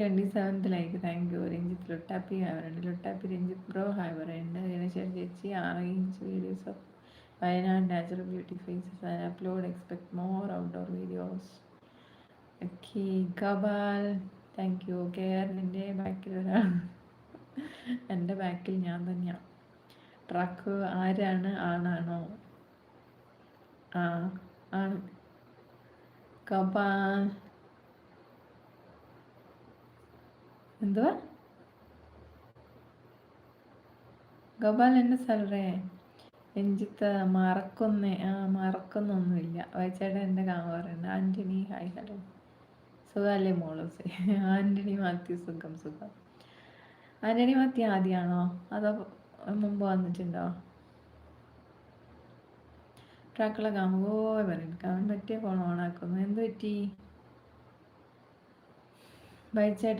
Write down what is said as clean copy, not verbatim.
27th like thank you. Ranjith Luttappi hi പറയുന്നുണ്ട്. Luttappi Ranjith bro hi പറയുന്നുണ്ട്. ഗണേശ്വരൻ ചേച്ചി 6 inch videos of Wayanad natural beauty faces and upload expect more outdoor videos. Okay കബാൽ thank you. കെയറിൻ്റെ ബാക്കിൽ ഒരാൾ, എൻ്റെ ബാക്കിൽ ഞാൻ തന്നെയാണ്. ട്രക്ക് ആരാണ്? ആണാണോ? ആ ആണ്. കബാൽ എന്തുവാ? ഗോപാൽ എൻ്റെ സാലറേ രഞ്ജിത്ത് മറക്കുന്നൊന്നുമില്ല. വായിച്ചേട്ടാ എൻ്റെ കാമ പറയുന്നത്. Antony hi hello. സുഖമല്ലേ മോള്? ആൻ്റണി മാത്യു സുഖം. ആൻ്റണി മാത്യു ആദ്യമാണോ അതോ മുമ്പ് വന്നിട്ടുണ്ടോ? ട്രാക്കുള്ള കാമോ പറയും. കാമൻ പറ്റിയ ഫോൺ ഓണാക്കുന്നു. എന്ത് പറ്റി? വായിച്ചേട്ടാ